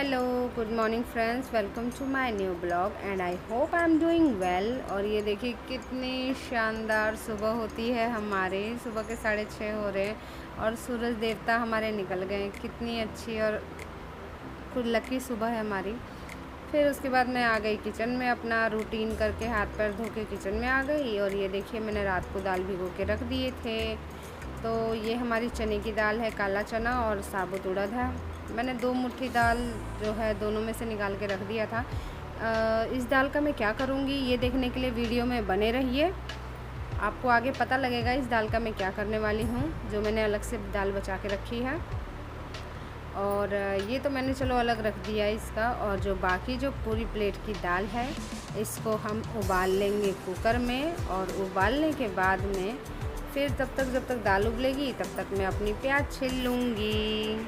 Hello good morning friends, welcome to my new blog and I hope I am doing well. और ये देखिए कितनी शानदार सुबह होती है हमारे। सुबह के 6:30 हो रहे हैं और सूरज देवता हमारे निकल गए। कितनी अच्छी और खुद लकी सुबह है हमारी। फिर उसके बाद मैं आ गई किचन में, अपना रूटीन करके हाथ पैर धो के किचन में आ गई। और ये देखिए मैंने रात को दाल भिगो के रख दिए थे। तो ये हमारी चने की दाल है, काला चना और साबुत उड़द है। मैंने 2 मुट्ठी दाल जो है दोनों में से निकाल के रख दिया था। इस दाल का मैं क्या करूँगी ये देखने के लिए वीडियो में बने रहिए, आपको आगे पता लगेगा इस दाल का मैं क्या करने वाली हूँ, जो मैंने अलग से दाल बचा के रखी है। और ये तो मैंने चलो अलग रख दिया इसका। और जो बाकी जो पूरी प्लेट की दाल है इसको हम उबाल लेंगे कुकर में। और उबालने के बाद में फिर तब तक जब तक दाल उबलेगी तब तक मैं अपनी प्याज छील लूँगी।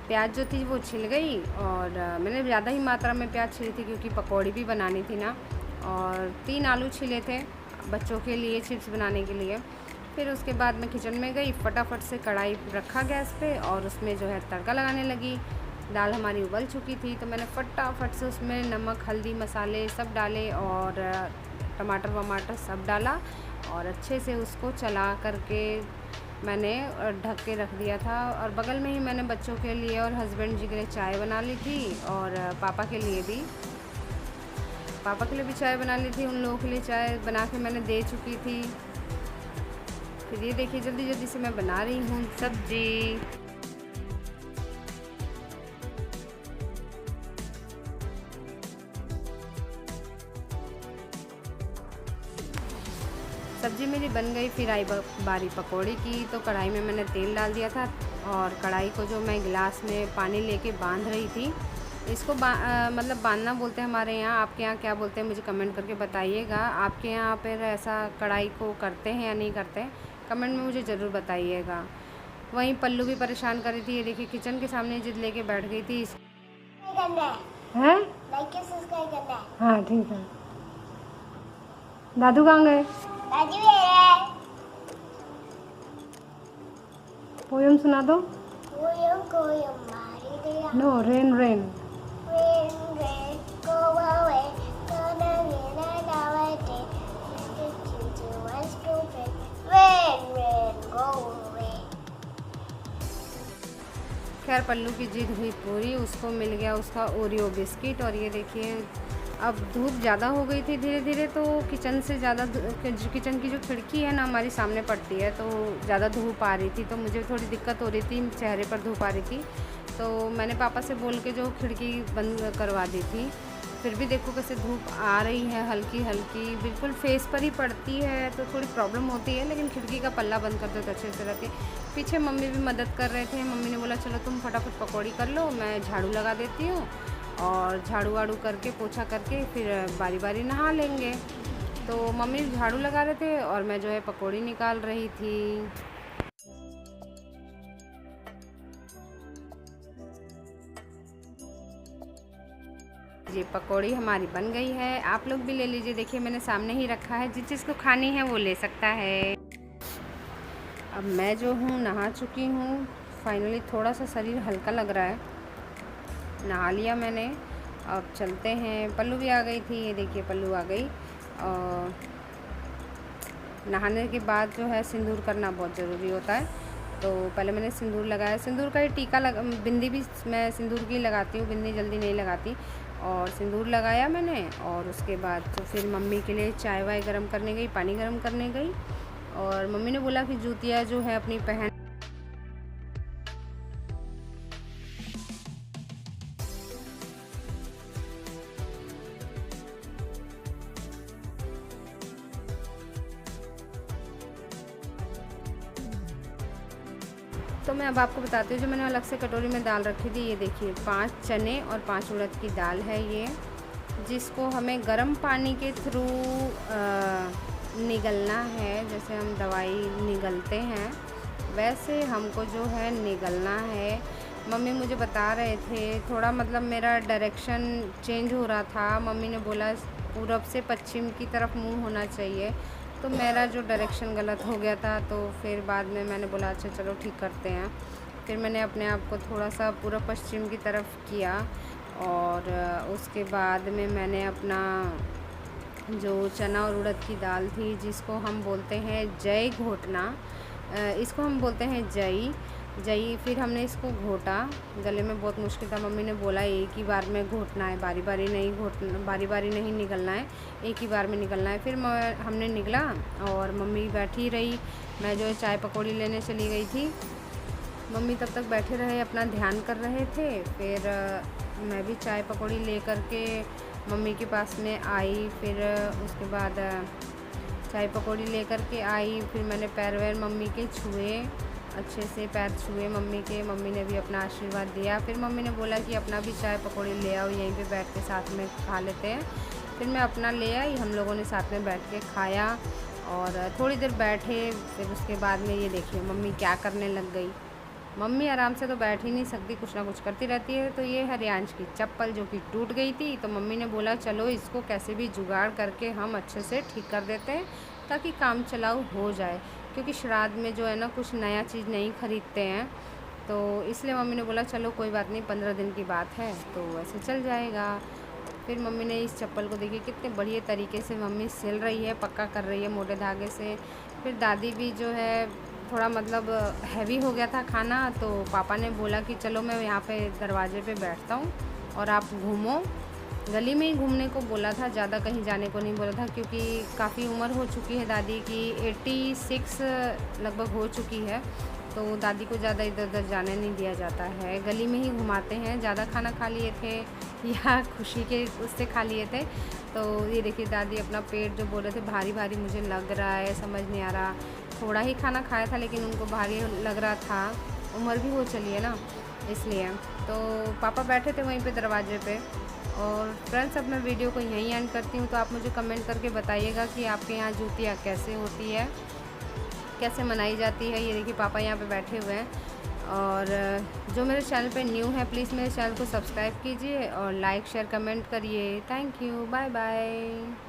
प्याज जो थी वो छिल गई और मैंने ज़्यादा ही मात्रा में प्याज छिली थी क्योंकि पकौड़ी भी बनानी थी ना। और 3 आलू छिले थे बच्चों के लिए चिप्स बनाने के लिए। फिर उसके बाद मैं किचन में गई, फटाफट से कढ़ाई रखा गैस पे और उसमें जो है तड़का लगाने लगी। दाल हमारी उबल चुकी थी तो मैंने फटाफट से उसमें नमक हल्दी मसाले सब डाले और टमाटर वमाटर सब डाला और अच्छे से उसको चला करके मैंने ढक के रख दिया था। और बगल में ही मैंने बच्चों के लिए और हस्बैंड जी के लिए चाय बना ली थी और पापा के लिए भी चाय बना ली थी। उन लोगों के लिए चाय बना के मैंने दे चुकी थी। फिर ये देखिए जल्दी जल्दी से मैं बना रही हूँ सब्जी। सब्ज़ी मेरी बन गई। फिर आई बारी पकौड़ी की। तो कढ़ाई में मैंने तेल डाल दिया था और कढ़ाई को जो मैं गिलास में पानी लेके बांध रही थी, इसको मतलब बांधना बोलते हैं हमारे यहाँ, आपके यहाँ क्या बोलते हैं मुझे कमेंट करके बताइएगा। आपके यहाँ पर ऐसा कढ़ाई को करते हैं या नहीं करते हैं, कमेंट में मुझे ज़रूर बताइएगा। वहीं पल्लू भी परेशान कर रही थी। ये देखिए किचन के सामने जिद लेके बैठ गई थी। है हाँ ठीक है। दादू कहाँ गए? पोयम सुना दो। No rain rain. खैर पल्लू की जिद हुई पूरी, उसको मिल गया उसका ओरियो बिस्किट। और ये देखिए अब धूप ज़्यादा हो गई थी धीरे धीरे, तो किचन से ज़्यादा किचन की जो खिड़की है ना हमारी सामने पड़ती है, तो ज़्यादा धूप आ रही थी तो मुझे थोड़ी दिक्कत हो रही थी, चेहरे पर धूप आ रही थी। तो मैंने पापा से बोल के जो खिड़की बंद करवा दी थी। फिर भी देखो कैसे धूप आ रही है, हल्की हल्की बिल्कुल फेस पर ही पड़ती है तो थोड़ी प्रॉब्लम होती है, लेकिन खिड़की का पल्ला बंद कर दो तो अच्छे से रहती है। पीछे मम्मी भी मदद कर रहे थे। मम्मी ने बोला चलो तुम फटाफट पकौड़ी कर लो, मैं झाड़ू लगा देती हूँ। और झाड़ू वाड़ू करके पोछा करके फिर बारी बारी नहा लेंगे। तो मम्मी झाड़ू लगा रहे थे और मैं जो है पकौड़ी निकाल रही थी। ये पकौड़ी हमारी बन गई है, आप लोग भी ले लीजिए। देखिए मैंने सामने ही रखा है, जिस चीज़ को खानी है वो ले सकता है। अब मैं जो हूँ नहा चुकी हूँ फाइनली, थोड़ा सा शरीर हल्का लग रहा है, नहा लिया मैंने। अब चलते हैं। पल्लू भी आ गई थी, ये देखिए पल्लू आ गई। और नहाने के बाद जो है सिंदूर करना बहुत ज़रूरी होता है, तो पहले मैंने सिंदूर लगाया। सिंदूर का ही टीका बिंदी भी मैं सिंदूर की लगाती हूँ, बिंदी जल्दी नहीं लगाती। और सिंदूर लगाया मैंने और उसके बाद तो फिर मम्मी के लिए चाय वाय गरम करने गई, पानी गरम करने गई। और मम्मी ने बोला कि जूतियाँ जो है अपनी पहन। तो मैं अब आपको बताती हूँ जो मैंने अलग से कटोरी में दाल रखी थी। ये देखिए 5 चने और 5 उड़द की दाल है ये। जिसको हमें गर्म पानी के थ्रू निगलना है। जैसे हम दवाई निगलते हैं वैसे हमको जो है निगलना है। मम्मी मुझे बता रहे थे, थोड़ा मतलब मेरा डायरेक्शन चेंज हो रहा था। मम्मी ने बोला पूरब से पश्चिम की तरफ मुंह होना चाहिए, तो मेरा जो डायरेक्शन गलत हो गया था। तो फिर बाद में मैंने बोला अच्छा चलो ठीक करते हैं। फिर मैंने अपने आप को थोड़ा सा पूरब पश्चिम की तरफ किया और उसके बाद में मैंने अपना जो चना और उड़द की दाल थी, जिसको हम बोलते हैं जई घोटना, इसको हम बोलते हैं जई। फिर हमने इसको घोटा, गले में बहुत मुश्किल था। मम्मी ने बोला एक ही बार में घोटना है, बारी बारी नहीं निकलना है, एक ही बार में निकलना है। फिर हमने निकला और मम्मी बैठी रही। मैं जो है चाय पकौड़ी लेने चली गई थी। मम्मी तब तक बैठे रहे, अपना ध्यान कर रहे थे। फिर मैं भी चाय पकौड़ी ले कर के मम्मी के पास में आई। फिर उसके बाद चाय पकौड़ी ले कर के आई। फिर मैंने पैर वैर मम्मी के छुए, अच्छे से पैर छुए मम्मी के। मम्मी ने भी अपना आशीर्वाद दिया। फिर मम्मी ने बोला कि अपना भी चाय पकौड़ी ले आओ, यहीं पे बैठ के साथ में खा लेते हैं। फिर मैं अपना ले आई, हम लोगों ने साथ में बैठ के खाया और थोड़ी देर बैठे। फिर उसके बाद में ये देखिए मम्मी क्या करने लग गई। मम्मी आराम से तो बैठ ही नहीं सकती, कुछ ना कुछ करती रहती है। तो ये हरियांश की चप्पल जो कि टूट गई थी, तो मम्मी ने बोला चलो इसको कैसे भी जुगाड़ करके हम अच्छे से ठीक कर देते हैं ताकि काम चलाऊ हो जाए, क्योंकि श्राद्ध में जो है ना कुछ नया चीज़ नहीं खरीदते हैं। तो इसलिए मम्मी ने बोला चलो कोई बात नहीं, 15 दिन की बात है तो ऐसे चल जाएगा। फिर मम्मी ने इस चप्पल को देखिए कितने बढ़िया तरीके से मम्मी सिल रही है, पक्का कर रही है मोटे धागे से। फिर दादी भी जो है थोड़ा मतलब हैवी हो गया था खाना, तो पापा ने बोला कि चलो मैं यहाँ पे दरवाजे पे बैठता हूँ और आप घूमो। गली में ही घूमने को बोला था, ज़्यादा कहीं जाने को नहीं बोला था, क्योंकि काफ़ी उम्र हो चुकी है दादी की, 86 लगभग हो चुकी है। तो दादी को ज़्यादा इधर उधर जाने नहीं दिया जाता है, गली में ही घुमाते हैं। ज़्यादा खाना खा लिए थे या खुशी के उससे खा लिए थे। तो ये देखिए दादी अपना पेट जो बोल रहे थे भारी भारी मुझे लग रहा है, समझ नहीं आ रहा। थोड़ा ही खाना खाया था लेकिन उनको भारी लग रहा था, उम्र भी हो चली है ना इसलिए। तो पापा बैठे थे वहीं पे दरवाजे पे। और फ्रेंड्स अब मैं वीडियो को यहीं एंड करती हूँ। तो आप मुझे कमेंट करके बताइएगा कि आपके यहाँ जुतिया कैसे होती है, कैसे मनाई जाती है। ये देखिए पापा यहाँ पे बैठे हुए हैं। और जो मेरे चैनल पे न्यू है प्लीज़ मेरे चैनल को सब्सक्राइब कीजिए और लाइक शेयर कमेंट करिए। Thank you, bye bye.